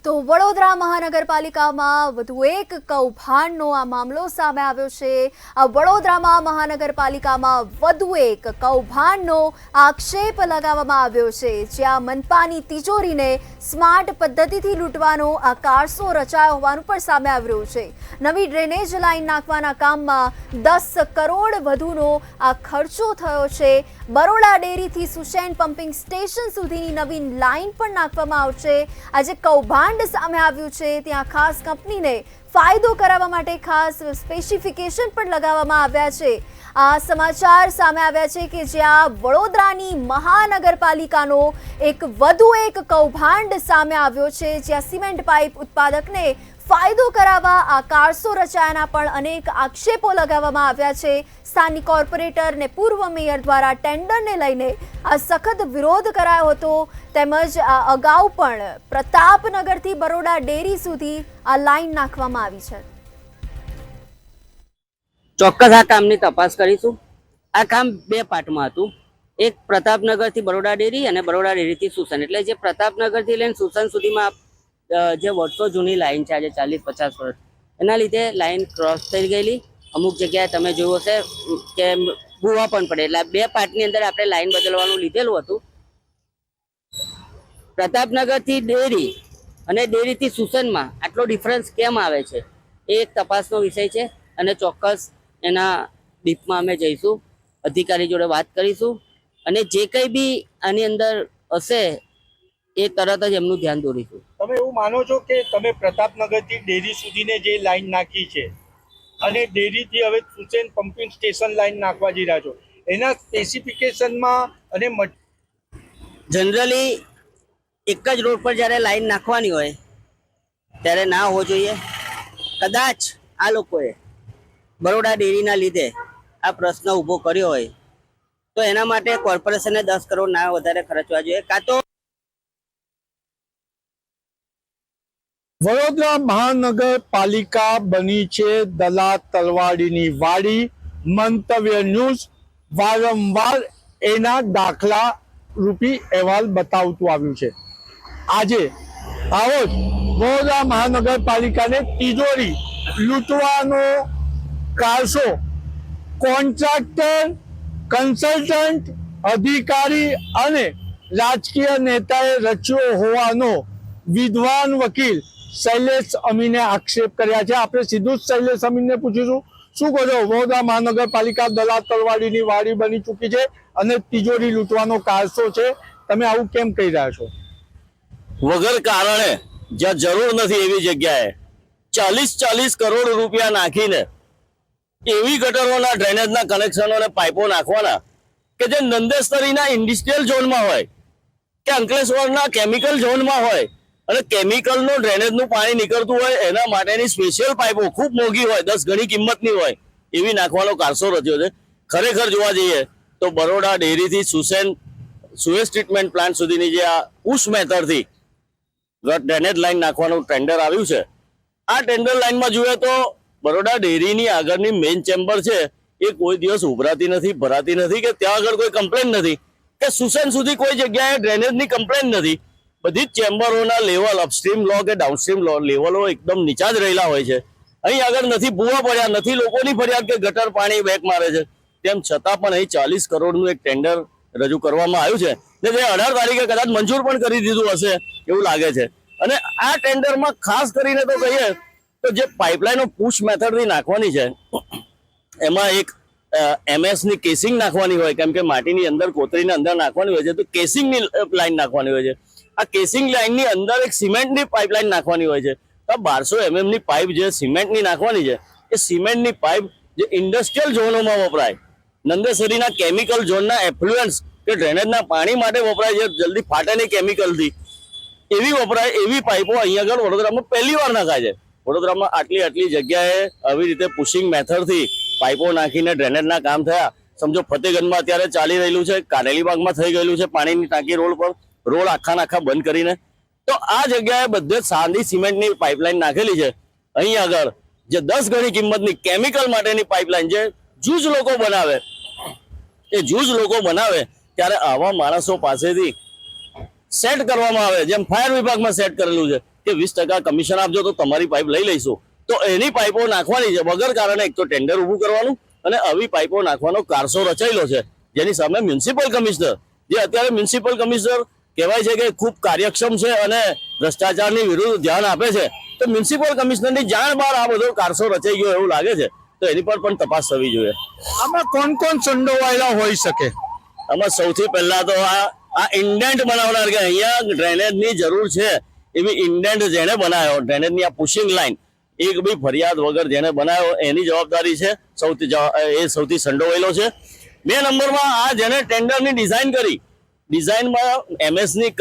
તો વડોદરા મહાનગરપાલિકામાં વધુ એક કૌભાંડનો આ મામલો સામે આવ્યો છે। આ વડોદરામાં મહાનગરપાલિકામાં વધુ એક કૌભાંડનો આક્ષેપ લગાવવામાં આવ્યો છે, જ્યાં મનપાની તિજોરીને સ્માર્ટ પદ્ધતિથી લૂંટવાનો આ કારસો રચાયો હોવાનું પણ સામે આવી રહ્યું છે। નવી ડ્રેનેજ લાઇન નાખવાના કામમાં 10 કરોડ વધુનો આ ખર્ચો થયો છે। બરોડા ડેરીથી સુસેન પમ્પિંગ સ્ટેશન સુધીની નવી લાઇન પણ નાખવામાં આવશે। આજે કૌભાંડ સામે આવ્યું છે, ત્યાં ખાસ કંપનીને ફાયદો કરાવવા માટે ખાસ સ્પેસિફિકેશન પણ લગાવવામાં આવ્યા છે। આ સમાચાર સામે આવ્યા છે કે જ્યાં વડોદરાની મહાનગરપાલિકાનો વધુ એક કૌભાંડ સામે આવ્યો છે, જ્યાં સિમેન્ટ પાઇપ ઉત્પાદકને ફાયદો કરાવવા આ કારસો રચાયાના પણ અનેક આક્ષેપો લગાવવામાં આવ્યા છે। સ્થાનિક કોર્પોરેટર ને પૂર્વ મેયર દ્વારા ટેન્ડરને લઈને આ સખત વિરોધ કરાયો હતો, તેમજ અગાઉ પણ પ્રતાપનગરથી બરોડા ડેરી સુધી આ લાઇન નાખવામાં આવી છે। ચોક્કસ આ કામની તપાસ કરીશું। આ કામ બે પાર્ટમાં હતું। એક પ્રતાપનગરથી બરોડા ડેરી અને બરોડા ડેરીથી સુસન, એટલે જે પ્રતાપનગરથી લઈને સુસન સુધીમાં જે વર્ષો જૂની લાઈન છે, આજે 40-50 વર્ષ, એના લીધે લાઈન ક્રોસ થઈ ગયેલી। અમુક જગ્યાએ તમે જોયું હશે કે ભૂવા પણ પડે, એટલે બે પાર્ટની અંદર આપણે લાઈન બદલવાનું લીધેલું હતું। પ્રતાપનગરથી ડેરી અને ડેરીથી સુસનમાં આટલો ડિફરન્સ કેમ આવે છે એ એક તપાસનો વિષય છે, અને ચોક્કસ એના ડીપમાં અમે જઈશું, અધિકારી જોડે વાત કરીશું, અને જે કંઈ બી આની અંદર હશે એ તરત જ એમનું ધ્યાન દોરીશું। તમે એવું માનો છો કે તમે પ્રતાપનગરથી ડેરી સુધીને જે લાઈન નાખી છે અને ડેરીથી હવે સુસેન પમ્પિંગ સ્ટેશન લાઈન નાખવા જઈ રહ્યા છો, એના સ્પેસિફિકેશનમાં અને જનરલી એક જ રોડ પર જ્યારે લાઈન નાખવાની હોય ત્યારે ના હોવો જોઈએ। કદાચ આ લોકોએ બરોડા ડેરીના લીધે આ પ્રશ્ન ઊભો કર્યો હોય તો એના માટે કોર્પોરેશને 10 કરોડ ના વધારે ખર્ચવા જોઈએ, કાં તો વડોદરા મહાનગરપાલિકા બની છે દલા તલવાડીની વાડી। મંતવ્ય ન્યૂઝ વારંવાર એના દાખલા રૂપી અહેવાલ બતાવતું આવ્યું છે। આજે આવો જ વડોદરા મહાનગરપાલિકાને તિજોરી લૂંટવાનો કારસો કોન્ટ્રાક્ટર, કન્સલ્ટન્ટ, અધિકારી અને રાજકીય નેતાએ રચ્યો હોવાનો વિદ્વાન વકીલ શૈલેષ અમીને આક્ષેપ કર્યા છે। આપણે સીધું જ શૈલેષ અમીને પૂછીશું, શું કહો છો? વડોદરા મહાનગરપાલિકા દલા તલવાડીની વાડી બની ચૂકી છે અને તિજોરી લૂંટવાનો કારસો છે, તમે આવું કેમ કહી રહ્યા છો? વગર કારણે જ્યાં જરૂર નથી એવી જગ્યાએ 40 કરોડ રૂપિયા નાખીને એવી ગટરોના ડ્રેનેજના કનેક્શનો અને પાઇપો નાખવાના કે જે નંદેસરીના ઇન્ડસ્ટ્રીયલ ઝોનમાં હોય કે અંકલેશ્વરના કેમિકલ ઝોનમાં હોય, અને કેમિકલનું ડ્રેનેજનું પાણી નીકળતું હોય એના માટેની સ્પેશિયલ પાઇપો ખૂબ મોંઘી હોય, 10 ગણી કિંમતની હોય, એવી નાખવાનો કારસો રચ્યો છે। ખરેખર જોવા જઈએ તો બરોડા ડેરીથી સુએજ ટ્રીટમેન્ટ પ્લાન્ટ સુધીની જે આ પુશ મેથડથી ડ્રેનેજ લાઈન નાખવાનું ટેન્ડર આવ્યું છે, આ ટેન્ડર લાઈનમાં જોઈએ તો બરોડા ડેરીની આગળની મેઇન ચેમ્બર છે એ કોઈ દિવસ ઉભરાતી નથી, ભરાતી નથી, કે ત્યાં આગળ કોઈ કમ્પ્લેન નથી, કે સુસન સુધી કોઈ જગ્યાએ ડ્રેનેજની કમ્પ્લેન નથી। બધી જ ચેમ્બરોના લેવલ અપસ્ટ્રીમ લો કે ડાઉનસ્ટ્રીમ લો લેવલો એકદમ નીચા જ રહેલા હોય છે। અહીં આગળ નથી ભૂવા પડ્યા, નથી લોકોની ફરિયાદ કે ગટર પાણી બેક મારે છે, તેમ છતાં પણ અહીં 40 કરોડનું એક ટેન્ડર રજૂ કરવામાં આવ્યું છે, ને જે 18 તારીખે કદાચ મંજૂર પણ કરી દીધું હશે એવું લાગે છે। અને આ ટેન્ડરમાં ખાસ કરીને તો કહીએ તો જે પાઇપલાઇનો પુશ મેથડથી નાખવાની છે એમાં એક MS ની કેસિંગ નાખવાની હોય, કેમ કે માટીની અંદર કોતરીને અંદર નાખવાની હોય છે, તો કેસિંગની લાઈન નાખવાની હોય છે। આ કેસિંગ લાઈનની અંદર એક સિમેન્ટની પાઇપલાઇન નાખવાની હોય છે। તો 1200 mm ની પાઇપ જે સિમેન્ટની નાખવાની છે, એ સિમેન્ટની પાઇપ જે ઇન્ડસ્ટ્રીયલ ઝોનોમાં વપરાય, નંદેસરીના કેમિકલ ઝોનના એફ્લુએન્સ કે ડ્રેનેજના પાણી માટે વપરાય છે, જલ્દી ફાટે નહીં કેમિકલથી, એવી વપરાય એવી પાઇપો અહીંયા આગળ વડોદરામાં પહેલી વાર નાખાય છે। વડોદરામાં આટલી જગ્યાએ આવી રીતે પુશિંગ મેથડથી પાઇપો નાખીને ડ્રેનેજના કામ થયા। સમજો ફતેગંજમાં અત્યારે ચાલી રહેલું છે, કારેલીબાગમાં થઈ ગયેલું છે પાણીની ટાંકી રોડ પર, રોડ આખા બંધ કરીને, તો આ જગ્યાએ બધે સાદી સિમેન્ટની પાઇપલાઇન નાખેલી છે। અહીં આગળ જે 10 ગણી કિંમતની કેમિકલ માટેની પાઇપલાઇન જે જૂજ લોકો બનાવે, એ જૂજ લોકો બનાવે ત્યારે આવા માણસો પાસેથી સેટ કરવામાં આવે, જેમ ફાયર વિભાગમાં સેટ કરેલું છે કે 20% કમિશન આપજો તો તમારી પાઇપ લઈ લઈશું, તો એની પાઇપો નાખવાની છે વગર કારણે. એક તો ટેન્ડર ઊભું કરવાનું અને આવી પાઇપો નાખવાનો કારસો રચાયેલો છે, જેની સામે મ્યુનિસિપલ કમિશનર, જે અત્યારે મ્યુનિસિપલ કમિશનર કહેવાય છે કે ખૂબ કાર્યક્ષમ છે અને ભ્રષ્ટાચારની વિરુદ્ધ ધ્યાન આપે છે, તો મ્યુનિસિપલ કમિશનરની જાણ બહાર આ બધો કારસો રચાઈ ગયો એવું લાગે છે, તો એની પર પણ તપાસ થવી જોઈએ. આમાં કોણ કોણ સંડોવાયેલા હોઈ શકે? આમાં સૌથી પહેલા તો આ ઇન્ડેન્ટ બનાવનાર, કે અહીંયા ડ્રેનેજની જરૂર છે એવી ઇન્ડેન્ટ જેને બનાવ્યો, ડ્રેનેજની આ પુશિંગ લાઈન, એક બી ફરિયાદ વગર જેને બનાવ્યો એની જવાબદારી છે, સૌથી સંડોવાયેલો છે. 2 નંબરમાં આ જેને ટેન્ડરની ડિઝાઇન કરી, ડિઝાઇનમાં એમએસની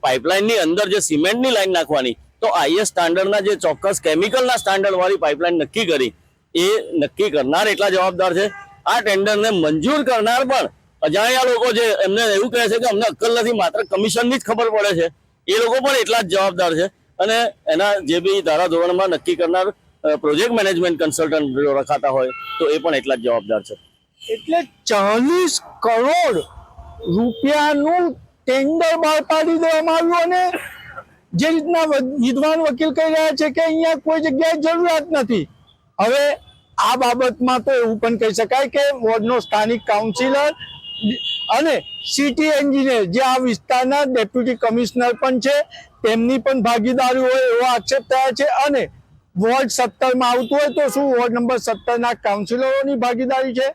પાઇપલાઇનની અંદર જે સિમેન્ટની લાઈન નાખવાની, તો આઈએસ સ્ટાન્ડર્ડના જે ચોક્કસ કેમિકલના સ્ટાન્ડર્ડ વાળી પાઇપલાઇન નક્કી કરી, એ નક્કી કરનાર એટલા જવાબદાર છે. આ ટેન્ડરને મંજૂર કરનાર પણ અજાણ્યા લોકો છે, એમને એવું કહે છે કે અમને અક્કલ નથી, માત્ર કમિશનની જ ખબર પડે છે, એ લોકો પણ એટલા જ જવાબદાર છે. અને એના જે બી ધારાધોરણમાં નક્કી કરનાર પ્રોજેક્ટ મેનેજમેન્ટ કન્સલ્ટન્ટ રખાતા હોય તો એ પણ એટલા જ જવાબદાર છે. એટલે 40 કરોડ રૂપિયાનું ટેન્ડર બહાર પાડી દેવામાં આવ્યું, અને જે રીતના વિદ્વાન વકીલ કહી રહ્યા છે કે અહીંયા કોઈ જગ્યાએ જરૂરિયાત નથી. હવે આ બાબતમાં તો એવું પણ કહી શકાય કે વોર્ડનો સ્થાનિક કાઉન્સિલર અને સિટી એન્જિનિયર, જે આ વિસ્તારના ડેપ્યુટી કમિશનર પણ છે, તેમની પણ ભાગીદારી હોય એવો આક્ષેપ થયા છે. અને વોર્ડ 17 આવતું હોય તો શું વોર્ડ નંબર 17 કાઉન્સિલરોની ભાગીદારી છે?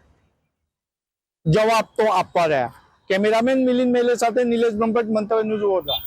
જવાબ તો આપવા રહ્યા. કેમેરામેન મિલિંદ મેલે સાથે નિલેશ બ્રહ્મભટ્ટ, મંતવ્ય ન્યૂઝ વડોદરા.